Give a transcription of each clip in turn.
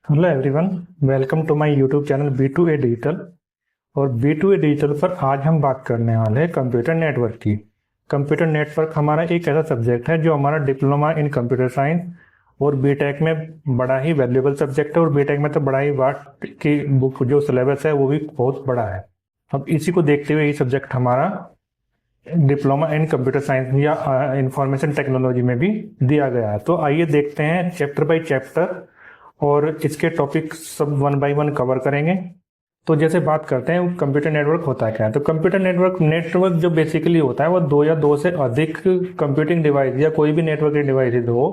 Hello everyone, welcome to my YouTube channel B2A digital. और B2A digital पर आज हम बात करने वाले हैं कंप्यूटर नेटवर्क की। कंप्यूटर नेटवर्क हमारा एक ऐसा सब्जेक्ट है जो हमारा डिप्लोमा इन कंप्यूटर साइंस और बीटेक में बड़ा ही वैल्यूएबल सब्जेक्ट है। और बीटेक में तो बड़ा ही वास्ट की बुक जो सिलेबस है वो भी बहुत बड़ा है। अब इसी को देखते हुए ये सब्जेक्ट हमारा डिप्लोमा इन कंप्यूटर साइंस या इंफॉर्मेशन टेक्नोलॉजी में भी दिया गया है। तो आइए देखते हैं चैप्टर बाय चैप्टर और इसके टॉपिक सब वन बाय वन कवर करेंगे। तो जैसे बात करते हैं कंप्यूटर नेटवर्क होता है क्या है। तो कंप्यूटर नेटवर्क जो बेसिकली होता है वो दो या दो से अधिक कंप्यूटिंग डिवाइस या कोई भी नेटवर्क डिवाइस हो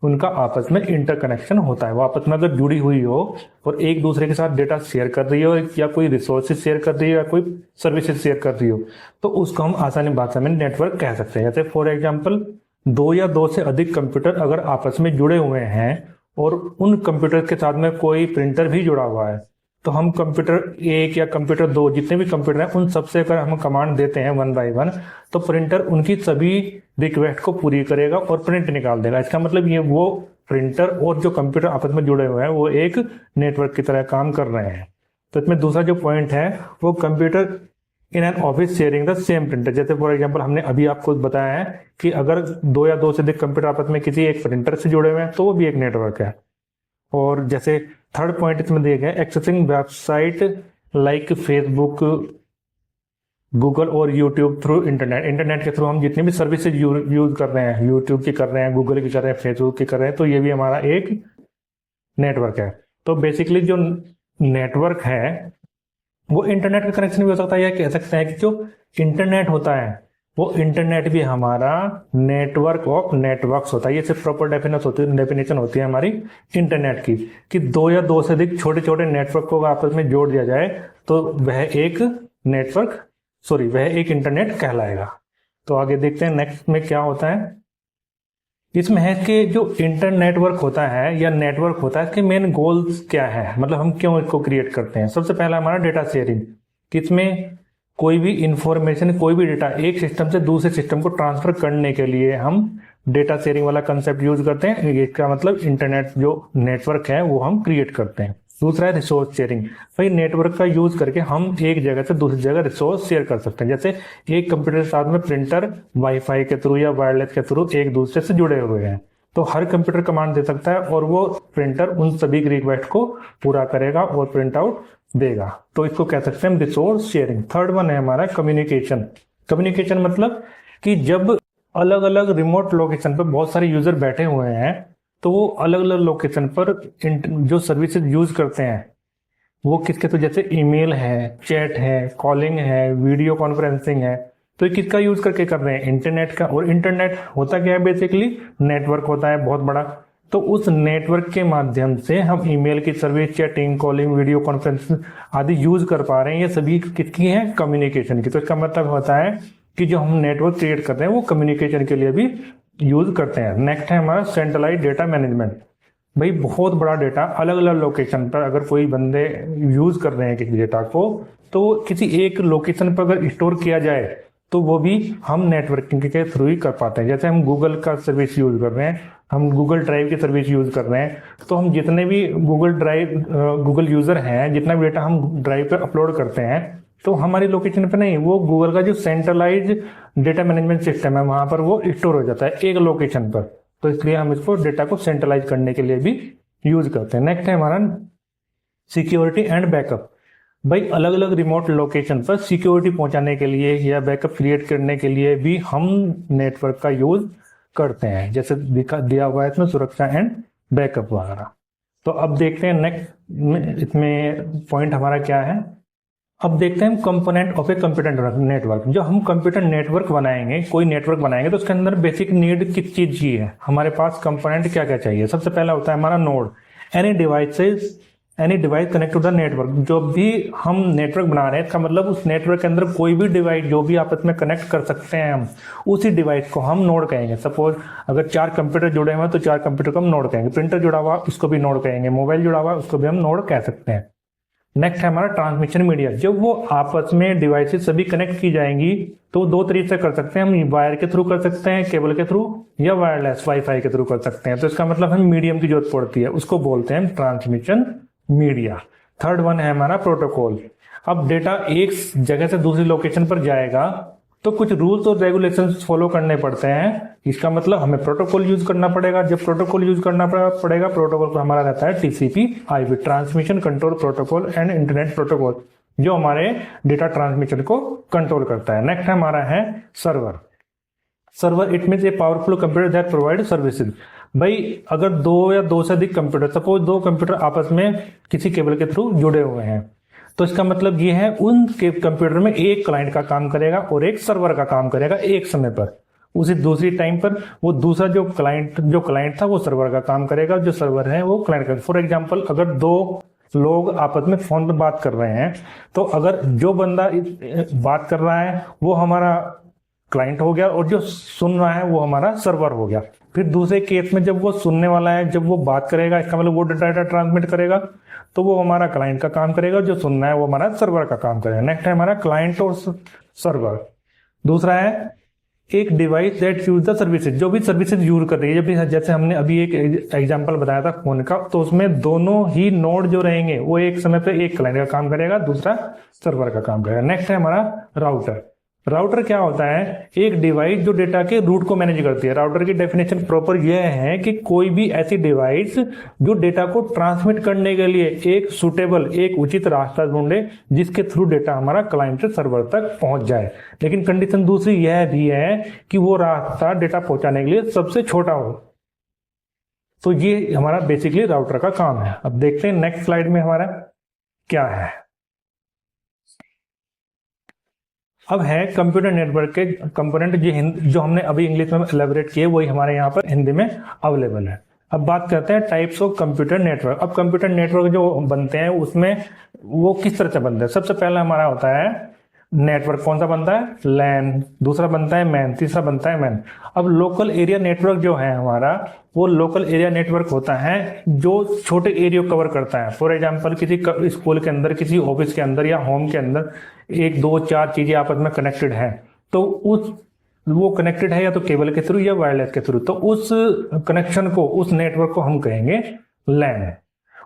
उनका आपस में इंटरकनेक्शन होता है। वो आपस में अगर जुड़ी हुई हो और एक दूसरे के साथ डेटा शेयर कर रही हो या कोई रिसोर्सेज शेयर कर रही हो या कोई सर्विसेज शेयर कर रही हो तो उसको हम आसानी भाषा में नेटवर्क कह सकते हैं। जैसे फॉर एग्जाम्पल दो या दो से अधिक कंप्यूटर अगर आपस में जुड़े हुए हैं और उन कंप्यूटर के साथ में कोई प्रिंटर भी जुड़ा हुआ है तो हम कंप्यूटर एक या कंप्यूटर दो जितने भी कंप्यूटर हैं उन सबसे अगर हम कमांड देते हैं वन बाय वन तो प्रिंटर उनकी सभी रिक्वेस्ट को पूरी करेगा और प्रिंट निकाल देगा। इसका मतलब ये वो प्रिंटर और जो कंप्यूटर आपस में जुड़े हुए हैं वो एक नेटवर्क की तरह काम कर रहे हैं। तो इसमें दूसरा जो पॉइंट है वो computer in an office sharing the same printer. जैसे फॉर एग्जांपल हमने अभी आपको बताया है कि अगर दो या दो से अधिक कंप्यूटर आपस में किसी एक प्रिंटर से जुड़े हुए हैं तो वो भी एक नेटवर्क है। और जैसे थर्ड पॉइंट इसमें दिया गया accessing website like Facebook, Google और यूट्यूब थ्रू इंटरनेट के थ्रू हम जितनी भी सर्विसेज यूज कर रहे हैं, यूट्यूब की कर रहे हैं, गूगल की कर रहे हैं, फेसबुक की कर रहे हैं, तो ये भी हमारा एक नेटवर्क है। तो बेसिकली जो नेटवर्क है वो इंटरनेट का कनेक्शन भी हो सकता है या कह सकते हैं कि जो इंटरनेट होता है वो इंटरनेट भी हमारा नेटवर्क ऑफ नेटवर्क्स होता है। ये सिर्फ प्रॉपर डेफिनेशन होती है हमारी इंटरनेट की कि दो या दो से अधिक छोटे छोटे नेटवर्क को आपस में जोड़ दिया जाए तो वह एक इंटरनेट कहलाएगा। तो आगे देखते हैं नेक्स्ट में क्या होता है। इसमें है कि जो इंटरनेटवर्क होता है या नेटवर्क होता है इसके मेन गोल्स क्या है, मतलब हम क्यों इसको क्रिएट करते हैं। सबसे पहला हमारा डेटा शेयरिंग, इसमें कोई भी इंफॉर्मेशन कोई भी डेटा एक सिस्टम से दूसरे सिस्टम को ट्रांसफर करने के लिए हम डेटा शेयरिंग वाला कंसेप्ट यूज करते हैं। इसका मतलब इंटरनेट जो नेटवर्क है वो हम क्रिएट करते हैं। दूसरा है रिसोर्स शेयरिंग, भाई नेटवर्क का यूज करके हम एक जगह से दूसरी जगह रिसोर्स शेयर कर सकते हैं। जैसे एक कंप्यूटर के साथ में प्रिंटर वाईफाई के थ्रू या वायरलेस के थ्रू एक दूसरे से जुड़े हुए हैं तो हर कंप्यूटर कमांड दे सकता है और वो प्रिंटर उन सभी रिक्वेस्ट को पूरा करेगा और प्रिंट आउट देगा। तो इसको कह सकते हैं रिसोर्स शेयरिंग। थर्ड वन है हमारा कम्युनिकेशन मतलब कि जब अलग अलग रिमोट लोकेशन पर बहुत सारे यूजर बैठे हुए हैं तो वो अलग अलग लोकेशन पर जो सर्विसेज यूज करते हैं वो किसके, तो जैसे ईमेल है, चैट है, कॉलिंग है, वीडियो कॉन्फ्रेंसिंग है, तो ये किसका यूज करके कर रहे हैं, इंटरनेट का। और इंटरनेट होता क्या है, बेसिकली नेटवर्क होता है बहुत बड़ा। तो उस नेटवर्क के माध्यम से हम ईमेल की service, chatting, calling, video conferencing आदि यूज कर पा रहे हैं। ये सभी किसकी है, कम्युनिकेशन की। तो इसका मतलब होता है कि जो हम नेटवर्क क्रिएट करते हैं वो कम्युनिकेशन के लिए भी यूज करते हैं। नेक्स्ट है हमारा सेंट्रलाइज डेटा मैनेजमेंट। भाई बहुत बड़ा डेटा अलग अलग लोकेशन पर अगर कोई बंदे यूज कर रहे हैं किसी डेटा को तो किसी एक लोकेशन पर अगर स्टोर किया जाए तो वो भी हम नेटवर्किंग के थ्रू ही कर पाते हैं। जैसे हम गूगल का सर्विस यूज कर रहे हैं, हम गूगल ड्राइव की सर्विस यूज कर रहे हैं तो हम जितने भी गूगल यूजर हैं, जितना भी डेटा हम ड्राइव पर अपलोड करते हैं तो हमारी लोकेशन पे नहीं, वो गूगल का जो सेंट्रलाइज डेटा मैनेजमेंट सिस्टम है वहां पर वो स्टोर हो जाता है एक लोकेशन पर। तो इसलिए हम इसको डेटा को सेंट्रलाइज करने के लिए भी यूज करते हैं। नेक्स्ट है हमारा सिक्योरिटी एंड बैकअप। भाई अलग अलग रिमोट लोकेशन पर सिक्योरिटी पहुंचाने के लिए या बैकअप क्रिएट करने के लिए भी हम नेटवर्क का यूज करते हैं। जैसे दिया हुआ है इसमें सुरक्षा एंड बैकअप वगैरह। तो अब देखते हैं नेक्स्ट इसमें पॉइंट हमारा क्या है। अब देखते हैं component of a computer network. जो हम कंप्यूटर नेटवर्क बनाएंगे, कोई नेटवर्क बनाएंगे तो उसके अंदर बेसिक नीड किस चीज की है, हमारे पास कंपोनेंट क्या क्या चाहिए। सबसे पहला होता है हमारा node, any device connect to the network. जो भी हम नेटवर्क बना रहे हैं इसका मतलब उस नेटवर्क के अंदर कोई भी डिवाइस जो भी आपस में कनेक्ट कर सकते हैं हम उसी डिवाइस को हम नोड कहेंगे। सपोज अगर 4 कंप्यूटर जुड़े हुए हैं तो 4 कंप्यूटर को हम नोड कहेंगे। प्रिंटर जुड़ा हुआ उसको भी नोड कहेंगे, मोबाइल जुड़ा हुआ उसको भी हम नोड कह सकते हैं। नेक्स्ट है हमारा ट्रांसमिशन मीडिया। जब वो आपस में डिवाइसेस सभी कनेक्ट की जाएंगी तो दो तरीके से कर सकते हैं, हम वायर के थ्रू कर सकते हैं, केबल के थ्रू, या वायरलेस वाईफाई के थ्रू कर सकते हैं। तो इसका मतलब हमें मीडियम की जरूरत पड़ती है, उसको बोलते हैं ट्रांसमिशन मीडिया। थर्ड वन है हमारा प्रोटोकॉल। अब डेटा एक जगह से दूसरी लोकेशन पर जाएगा तो कुछ रूल्स और रेगुलेशंस फॉलो करने पड़ते हैं। इसका मतलब हमें प्रोटोकॉल यूज करना पड़ेगा। जब प्रोटोकॉल यूज करना पड़ेगा, प्रोटोकॉल पर हमारा रहता है TCP IP, transmission control protocol and internet protocol, जो हमारे डेटा ट्रांसमिशन को कंट्रोल करता है। नेक्स्ट हमारा है server. Server it means a powerful computer that provide services. भाई अगर दो या दो से अधिक कंप्यूटर, सपोज दो कंप्यूटर आपस में किसी केबल के थ्रू जुड़े हुए हैं, तो इसका मतलब ये है उन के कंप्यूटर में एक क्लाइंट का काम करेगा और एक सर्वर का काम करेगा एक समय पर। उसी दूसरी टाइम पर वो दूसरा जो क्लाइंट था वो सर्वर का काम करेगा, जो सर्वर है वो क्लाइंट का। फॉर एग्जांपल अगर दो लोग आपस में फोन पर बात कर रहे हैं, तो अगर जो बंदा बात कर रहा है वो हमारा क्लाइंट हो गया और जो सुन रहा है वो हमारा सर्वर हो गया। फिर दूसरे केस में जब वो सुनने वाला है, जब वो बात करेगा, इसका मतलब वो डाटा ट्रांसमिट करेगा, तो वो हमारा क्लाइंट का काम करेगा, जो सुनना है वो हमारा सर्वर का काम करेगा। नेक्स्ट है हमारा क्लाइंट और सर्वर। दूसरा है एक device that use the services, जो भी सर्विसेज यूज कर रही है। जब जैसे हमने अभी एक एग्जांपल बताया था फोन का, तो उसमें दोनों ही नोड जो रहेंगे वो एक समय पे एक क्लाइंट का काम करेगा, दूसरा सर्वर का काम करेगा। नेक्स्ट है हमारा राउटर। राउटर क्या होता है? एक डिवाइस जो डेटा के रूट को मैनेज करती है। राउटर की डेफिनेशन प्रॉपर यह है कि कोई भी ऐसी डिवाइस जो डेटा को ट्रांसमिट करने के लिए एक सुटेबल, एक उचित रास्ता ढूंढे जिसके थ्रू डेटा हमारा क्लाइंट से सर्वर तक पहुंच जाए। लेकिन कंडीशन दूसरी यह भी है कि वो रास्ता डेटा पहुंचाने के लिए सबसे छोटा हो। तो ये हमारा बेसिकली राउटर का काम है। अब देखते हैं नेक्स्ट स्लाइड में हमारा क्या है। अब है कंप्यूटर नेटवर्क के कंपोनेंट, जो हमने अभी इंग्लिश में एलैबोरेट किए वही हमारे यहाँ पर हिंदी में अवेलेबल है। अब बात करते हैं टाइप्स ऑफ कंप्यूटर नेटवर्क। अब कंप्यूटर नेटवर्क जो बनते हैं उसमें वो किस तरह से बनते हैं? सबसे पहला हमारा होता है नेटवर्क। कौन सा बनता है? लैन। दूसरा बनता है मैन। तीसरा बनता है मैन। अब लोकल एरिया नेटवर्क जो है हमारा, वो लोकल एरिया नेटवर्क होता है जो छोटे एरिया कवर करता है। फॉर एग्जांपल किसी स्कूल के अंदर, किसी ऑफिस के अंदर या होम के अंदर एक दो चार चीजें आपस में कनेक्टेड है, तो वो कनेक्टेड है या तो केबल के थ्रू या वायरलेस के थ्रू, तो उस कनेक्शन को, उस नेटवर्क को हम कहेंगे लैन।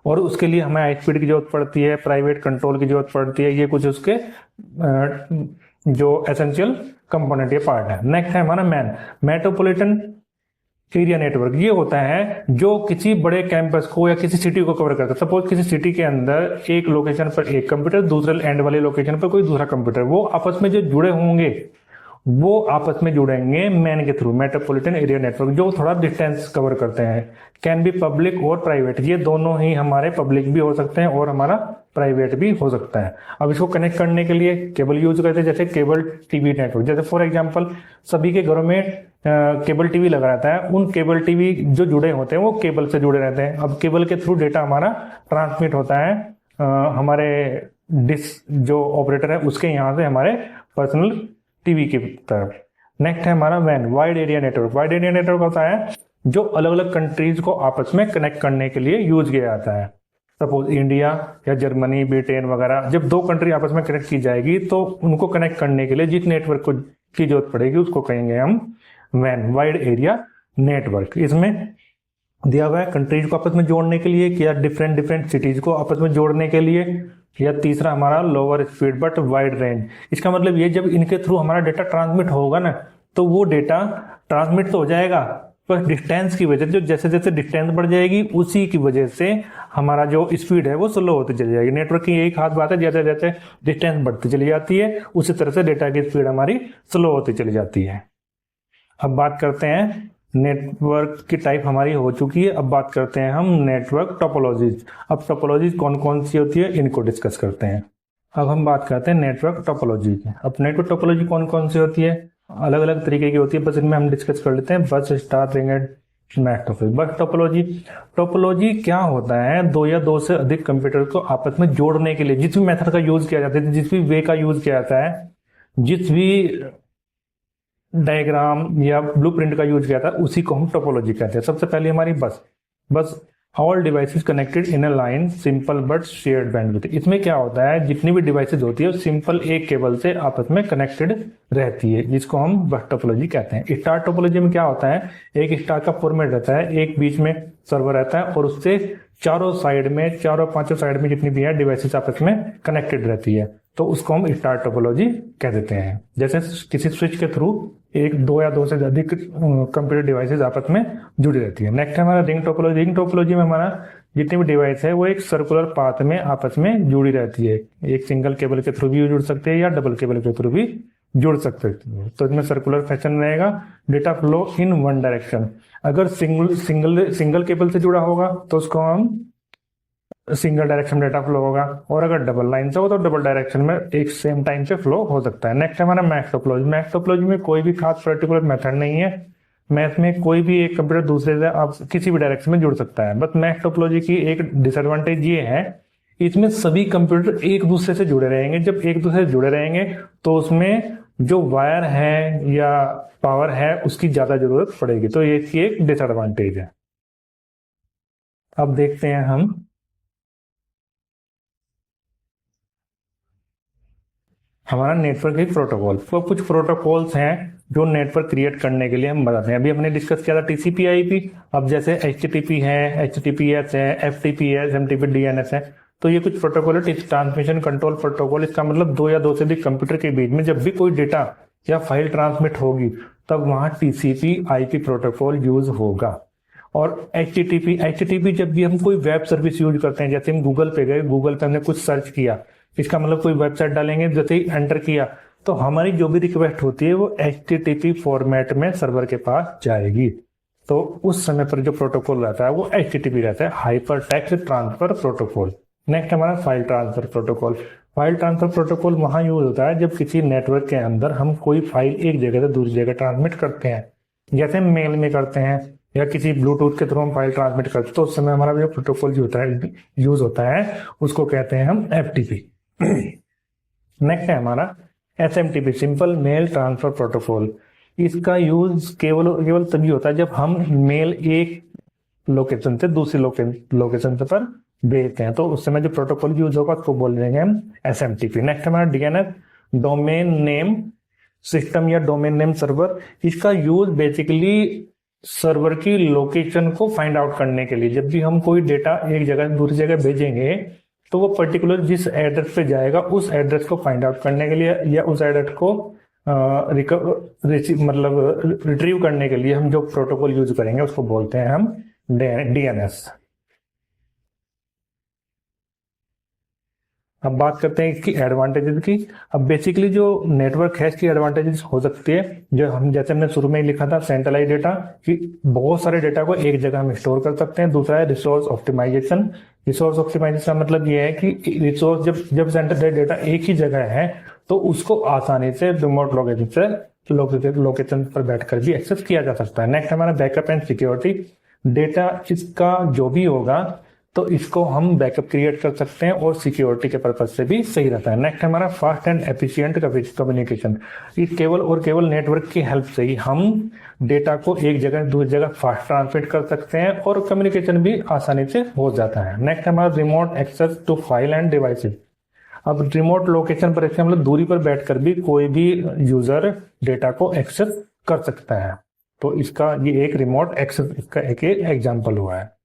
और उसके लिए हमें हाई स्पीड की जरूरत पड़ती है, प्राइवेट कंट्रोल की जरूरत पड़ती है। ये कुछ उसके जो एसेंशियल कंपोनेंट, ये पार्ट है। नेक्स्ट है हमारा मैन। मेट्रोपॉलिटन एरिया नेटवर्क ये होता है जो किसी बड़े कैंपस को या किसी सिटी को कवर करता है। सपोज किसी सिटी के अंदर एक लोकेशन पर एक कंप्यूटर, दूसरे एंड वाली लोकेशन पर कोई दूसरा कंप्यूटर, वो आपस में जो जुड़े होंगे वो आपस में जुड़ेंगे मैन के थ्रू। मेट्रोपॉलिटन एरिया नेटवर्क जो थोड़ा डिस्टेंस कवर करते हैं। कैन बी पब्लिक और प्राइवेट, ये दोनों ही हमारे पब्लिक भी हो सकते हैं और हमारा प्राइवेट भी हो सकता है। अब इसको कनेक्ट करने के लिए केबल यूज करते हैं, जैसे केबल टीवी नेटवर्क। जैसे फॉर एग्जांपल सभी के घरों में केबल टीवी लगा रहता है, उन केबल टीवी जो जुड़े होते हैं वो केबल से जुड़े रहते हैं। अब केबल के थ्रू डेटा हमारा ट्रांसमिट होता है हमारे डिश जो ऑपरेटर है उसके यहाँ से हमारे पर्सनल टीवी की तरफ। नेक्स्ट है हमारा वैन, wide area network. Wide area network होता है जो अलग अलग कंट्रीज को आपस में कनेक्ट करने के लिए यूज किया जाता है। सपोज इंडिया या जर्मनी, ब्रिटेन वगैरह, जब दो कंट्री आपस में कनेक्ट की जाएगी तो उनको कनेक्ट करने के लिए जिस नेटवर्क को की जरूरत पड़ेगी उसको कहेंगे हम वैन, वाइड एरिया नेटवर्क। इसमें दिया हुआ है कंट्रीज को आपस में जोड़ने के लिए, या डिफरेंट सिटीज को आपस में जोड़ने के लिए, या तीसरा हमारा lower speed but wide range. इसका मतलब ये जब इनके थ्रू हमारा डेटा ट्रांसमिट होगा ना, तो वो डेटा ट्रांसमिट तो हो जाएगा, पर डिस्टेंस की वजह से, जैसे जैसे डिस्टेंस बढ़ जाएगी उसी की वजह से हमारा जो स्पीड है वो स्लो होती चली जाएगी। नेटवर्क की यही खास बात है, जैसे जैसे डिस्टेंस बढ़ती चली जाती है उसी तरह से डेटा की स्पीड हमारी स्लो होती चली जाती है। अब बात करते हैं नेटवर्क की टाइप हमारी हो चुकी है। अब बात करते हैं हम नेटवर्क टोपोलॉजीज। अब टोपोलॉजीज कौन कौन सी होती है इनको डिस्कस करते हैं। अब हम बात करते हैं नेटवर्क टोपोलॉजी की। अब नेटवर्क टोपोलॉजी कौन कौन सी होती है? अलग अलग तरीके की होती है, बस इनमें हम डिस्कस कर लेते हैं। बस, स्टार, रिंग, नेट ऑफिस। बस टोपोलॉजी क्या होता है? दो या दो से अधिक कंप्यूटर को आपस में जोड़ने के लिए जिस भी मेथड का यूज किया जाता है, जिस भी वे का यूज किया जाता है, जिस भी डायग्राम या ब्लूप्रिंट का यूज किया था, उसी को हम टोपोलॉजी कहते हैं। सबसे पहले हमारी बस all devices connected in a line simple but shared bandwidth. इसमें क्या होता है, जितनी भी डिवाइसेस होती है सिंपल एक केबल से आपस में कनेक्टेड रहती है, जिसको हम बस टोपोलॉजी कहते हैं। स्टार टोपोलॉजी में क्या होता है, एक स्टार का फॉर्मेट रहता है, एक बीच में सर्वर रहता है और उससे चारों साइड में, चारों पांचों साइड में जितनी भी है डिवाइसेस आपस में कनेक्टेड रहती है, तो उसको हम स्टार टोपोलॉजी कह देते हैं। जैसे किसी स्विच के थ्रू एक, दो या दो से अधिक कंप्यूटर डिवाइसेस आपस में जुड़ी रहती है। नेक्स्ट है हमारा रिंग टोपोलॉजी। रिंग टोपोलॉजी में हमारा जितनी भी डिवाइस है वो एक सर्कुलर पाथ में आपस में जुड़ी रहती है। एक सिंगल केबल के थ्रू भी जुड़ सकते हैं या डबल केबल के थ्रू भी जुड़ सकते हैं। तो इसमें सर्कुलर फैशन रहेगा, data flow in one direction. अगर सिंगल केबल से जुड़ा होगा तो उसको हम सिंगल डायरेक्शन डेटा फ्लो होगा, और अगर डबल लाइन से हो तो डबल डायरेक्शन में एक सेम टाइम पे फ्लो हो सकता है। नेक्स्ट हमारा मैथ टोपोलॉजी। मैथ टोपोलॉजी में कोई भी खास पर्टिकुलर मेथड नहीं है। मैथ में कोई भी एक कंप्यूटर दूसरे से आप किसी भी डायरेक्शन में जुड़ सकता है। बट मैथ टोपोलॉजी की एक डिसएडवांटेज ये है, इसमें सभी कंप्यूटर एक दूसरे से जुड़े रहेंगे। जब एक दूसरे से जुड़े रहेंगे तो उसमें जो वायर है या पावर है उसकी ज्यादा जरूरत पड़ेगी, तो ये इसकी एक डिसएडवांटेज है। अब देखते हैं हम हमारा नेटवर्क एक प्रोटोकॉल। तो कुछ प्रोटोकॉल्स हैं जो नेटवर्क क्रिएट करने के लिए हम बताते हैं। अभी हमने डिस्कस किया था टीसीपी आईपी। अब जैसे एचटीटीपी है, एचटीटीपीएस है, एफटीपी है, एमटीपी डीएनएस है, तो ये कुछ प्रोटोकॉल है। ट्रांसमिशन कंट्रोल प्रोटोकॉल, इसका मतलब दो या दो से अधिक कंप्यूटर के बीच में जब भी कोई डेटा या फाइल ट्रांसमिट होगी तब वहां टीसीपी आईपी प्रोटोकॉल यूज होगा। और एचटीटीपी जब भी हम कोई वेब सर्विस यूज करते हैं, जैसे हम गूगल पे गए, गूगल पे हमने कुछ सर्च किया, इसका मतलब कोई वेबसाइट डालेंगे, जैसे ही एंटर किया तो हमारी जो भी रिक्वेस्ट होती है वो एचटीटीपी फॉर्मेट में सर्वर के पास जाएगी। तो उस समय पर जो प्रोटोकॉल रहता है वो एचटीटीपी रहता है, hyper text transfer protocol. Next हमारा file transfer protocol. File transfer protocol वहां यूज होता है जब किसी नेटवर्क के अंदर हम कोई फाइल एक जगह से दूसरी जगह ट्रांसमिट करते हैं, जैसे मेल में करते हैं या किसी ब्लूटूथ के थ्रू हम फाइल ट्रांसमिट करते हैं, तो उस समय हमारा जो प्रोटोकॉल यूज होता है उसको कहते हैं हम एफटीपी। नेक्स्ट है हमारा SMTP, simple mail transfer protocol. इसका यूज केवल तभी होता है जब हम मेल एक लोकेशन से दूसरी लोकेशन से पर भेजते हैं, तो उस समय जो प्रोटोकॉल यूज होगा उसको बोल देंगे हम एसएमटीपी। नेक्स्ट हमारा डीएनएस, डोमेन नेम सिस्टम या डोमेन नेम सर्वर। इसका यूज बेसिकली सर्वर की लोकेशन को फाइंड आउट करने के लिए। जब भी हम कोई डेटा एक जगह से दूसरी जगह भेजेंगे तो वो पर्टिकुलर जिस एड्रेस पे जाएगा उस एड्रेस को फाइंड आउट करने के लिए या उस एड्रेस को रिट्रीव करने के लिए हम जो प्रोटोकॉल यूज करेंगे उसको बोलते हैं हम डीएनएस। अब बात करते हैं इसकी एडवांटेजेस की। अब बेसिकली जो नेटवर्क है इसकी एडवांटेजेस हो सकती है, जो हम जैसे हमने शुरू में ही लिखा था, सेंट्रलाइज डेटा, कि बहुत सारे डेटा को एक जगह हम स्टोर कर सकते हैं। दूसरा है रिसोर्स ऑप्टिमाइजेशन। रिसोर्स ऑप्टिमाइजेशन का मतलब ये है कि रिसोर्स जब सेंट्रलाइज डेटा एक ही जगह है तो उसको आसानी से रिमोट लोकेशन पर बैठकर भी एक्सेस किया जा सकता है। नेक्स्ट हमारा बैकअप एंड सिक्योरिटी। डेटा इसका जो भी होगा तो इसको हम बैकअप क्रिएट कर सकते हैं और सिक्योरिटी के पर्पज से भी सही रहता है। नेक्स्ट हमारा फास्ट एंड एफिशिएंट कम्युनिकेशन। इस केवल नेटवर्क की हेल्प से ही हम डेटा को एक जगह दूसरी जगह फास्ट ट्रांसमिट कर सकते हैं और कम्युनिकेशन भी आसानी से हो जाता है। नेक्स्ट हमारा remote access to file and devices. अब रिमोट लोकेशन पर इसका मतलब दूरी पर बैठकर भी कोई भी यूजर डेटा को एक्सेस कर सकता है, तो इसका ये एक रिमोट एक्सेस इसका एक एग्जाम्पल हुआ है।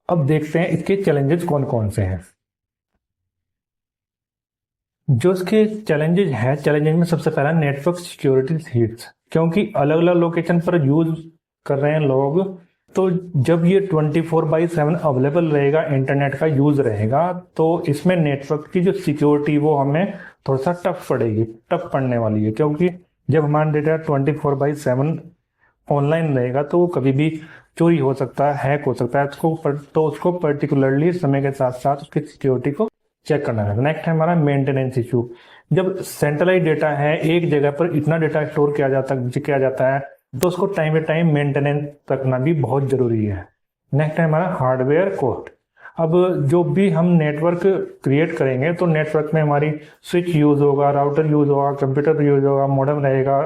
अब देखते हैं इसके चैलेंजेस कौन कौन से हैं। जो इसके चैलेंजेस में सबसे पहला नेटवर्क सिक्योरिटी थ्रेट्स, क्योंकि अलग अलग लोकेशन पर यूज कर रहे हैं लोग, तो जब ये 24/7 अवेलेबल रहेगा, इंटरनेट का यूज रहेगा, तो इसमें नेटवर्क की जो सिक्योरिटी वो हमें थोड़ा सा टफ पड़ने वाली है। क्योंकि जब हमारा डेटा 24/7 ऑनलाइन रहेगा तो वो कभी भी चोरी हो सकता है, हैक हो सकता है, तो उसको पर्टिकुलरली समय के साथ साथ उसकी सिक्योरिटी को चेक करना है। नेक्स्ट है हमारा मेंटेनेंस इशू। जब सेंट्रलाइज डेटा है, एक जगह पर इतना डेटा स्टोर किया जाता है तो उसको टाइम टू टाइम मेंटेनेंस करना भी बहुत जरूरी है। नेक्स्ट है हमारा हार्डवेयर कॉस्ट। अब जो भी हम नेटवर्क क्रिएट करेंगे तो नेटवर्क में हमारी स्विच यूज होगा, राउटर यूज होगा, कंप्यूटर यूज होगा, मॉडेम रहेगा,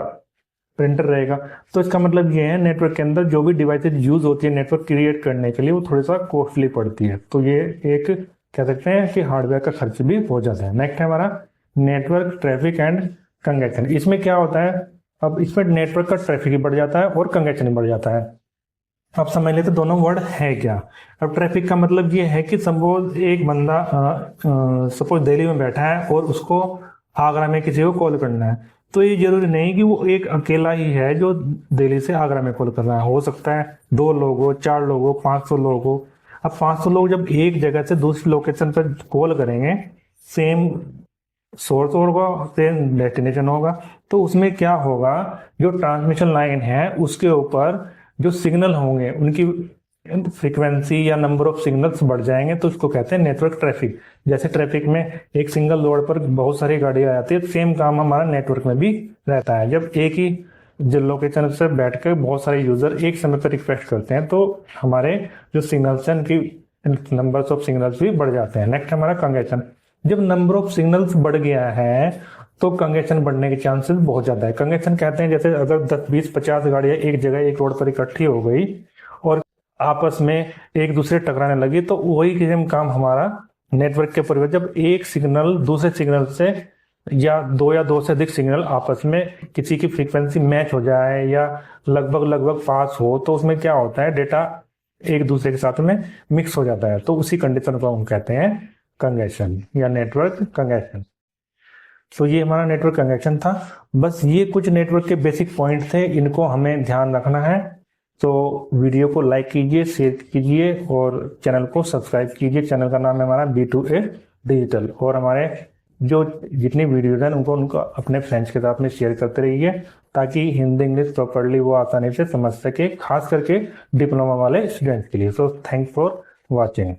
प्रिंटर रहेगा। तो इसका मतलब ये है नेटवर्क के अंदर जो भी डिवाइसेज यूज होती है नेटवर्क क्रिएट करने के लिए वो थोड़ी सा कॉस्टली पड़ती है, तो ये एक कह सकते हैं कि हार्डवेयर का खर्च भी हो जाता है। नेक्स्ट है हमारा नेटवर्क ट्रैफिक एंड कंजेशन। इसमें क्या होता है, अब इसमें नेटवर्क का ट्रैफिक भी बढ़ जाता है और कंजेशन भी बढ़ जाता है। अब समझ लेते दोनों वर्ड है क्या। अब ट्रैफिक का मतलब ये है कि सपोज एक बंदा सपोज दिल्ली में बैठा है और उसको आगरा में किसी को कॉल करना है, तो ये जरूरी नहीं कि वो एक अकेला ही है जो दिल्ली से आगरा में कॉल कर रहा है। हो सकता है 2 लोग हो, 4 लोग हो, 500 लोग हो। अब 500 लोग जब एक जगह से दूसरी लोकेशन पर कॉल करेंगे, सेम सोर्स होगा, सेम डेस्टिनेशन होगा, तो उसमें क्या होगा, जो ट्रांसमिशन लाइन है उसके ऊपर जो सिग्नल होंगे उनकी फ्रीक्वेंसी या नंबर ऑफ सिग्नल्स बढ़ जाएंगे, तो उसको कहते हैं नेटवर्क ट्रैफिक। जैसे ट्रैफिक में एक सिंगल रोड पर बहुत सारी गाड़ियां आती है, सेम काम हमारा नेटवर्क में भी रहता है। जब एक ही जो लोकेशन से बैठकर बहुत सारे यूजर एक समय पर रिक्वेस्ट करते हैं, तो हमारे जो सिग्नल्स हैं उनकी नंबर्स ऑफ सिग्नल्स भी बढ़ जाते हैं। नेक्स्ट हमारा कंजेशन। जब नंबर ऑफ सिग्नल्स बढ़ गया है तो कंजेशन बढ़ने के चांसेस बहुत ज्यादा है। कंजेशन कहते हैं जैसे अगर 10, 20, 50 गाड़ियां एक जगह एक रोड पर इकट्ठी हो गई और आपस में एक दूसरे टकराने लगी, तो वही सेम काम हमारा नेटवर्क के परिवर्तन। जब एक सिग्नल दूसरे सिग्नल से या दो से अधिक सिग्नल आपस में किसी की फ्रीक्वेंसी मैच हो जाए या लगभग लगभग पास हो, तो उसमें क्या होता है, डेटा एक दूसरे के साथ में मिक्स हो जाता है, तो उसी कंडीशन को हम कहते हैं कंजेशन या नेटवर्क कंजेशन। तो ये हमारा नेटवर्क कंजेशन था। बस ये कुछ नेटवर्क के बेसिक पॉइंट थे, इनको हमें ध्यान रखना है। तो वीडियो को लाइक कीजिए, शेयर कीजिए और चैनल को सब्सक्राइब कीजिए। चैनल का नाम है हमारा B2A डिजिटल। और हमारे जो जितनी वीडियोज हैं उनको अपने फ्रेंड्स के साथ में शेयर करते रहिए, ताकि हिंदी इंग्लिश प्रॉपरली वो आसानी से समझ सके, खास करके डिप्लोमा वाले स्टूडेंट्स के लिए। So thanks for watching.